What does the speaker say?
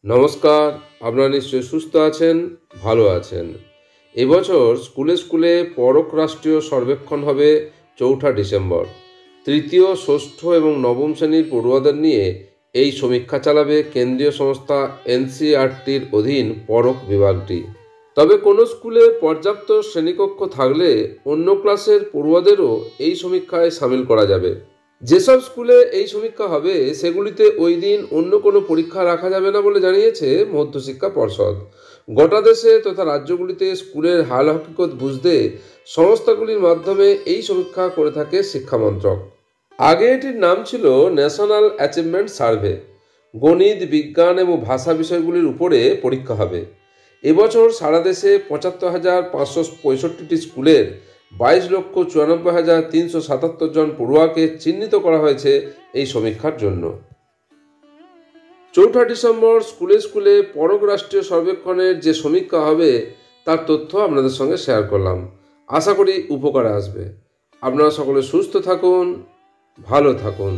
নমস্কার, আপনারা নিশ্চয়ই সুস্থ আছেন, ভালো আছেন। এবছর স্কুলে স্কুলে পরখ রাষ্ট্রীয় সর্বেক্ষণ হবে ৪ঠা ডিসেম্বর। তৃতীয়, ষষ্ঠ এবং নবম শ্রেণীর পড়ুয়াদের নিয়ে এই সমীক্ষা চালাবে কেন্দ্রীয় সংস্থা এনসিইআরটির অধীন পরখ বিভাগটি। তবে কোনো স্কুলে পর্যাপ্ত শ্রেণীকক্ষ থাকলে অন্য ক্লাসের পড়ুয়াদেরও এই সমীক্ষায় সামিল করা যাবে। যেসব স্কুলে এই সমীক্ষা হবে সেগুলিতে ওই দিন অন্য কোনো পরীক্ষা রাখা যাবে না বলে জানিয়েছে মধ্যশিক্ষা পর্ষদ। গোটা দেশে তথা রাজ্যগুলিতে স্কুলের হাল হকিকত বুঝতে সংস্থাগুলির মাধ্যমে এই সমীক্ষা করে থাকে শিক্ষামন্ত্রক। আগে এটির নাম ছিল ন্যাশনাল অ্যাচিভমেন্ট সার্ভে। গণিত, বিজ্ঞান এবং ভাষা বিষয়গুলির উপরে পরীক্ষা হবে। এবছর সারা দেশে ৭৫,৫৬৫টি স্কুলের ২২,৯৪,৩৭৭ জন পড়ুয়াকে চিহ্নিত করা হয়েছে এই সমীক্ষার জন্য। ৪ঠা ডিসেম্বর স্কুলে স্কুলে পরখ রাষ্ট্রীয় সর্বেক্ষণের যে সমীক্ষা হবে তার তথ্য আপনাদের সঙ্গে শেয়ার করলাম। আশা করি উপকারে আসবে। আপনারা সকলে সুস্থ থাকুন, ভালো থাকুন।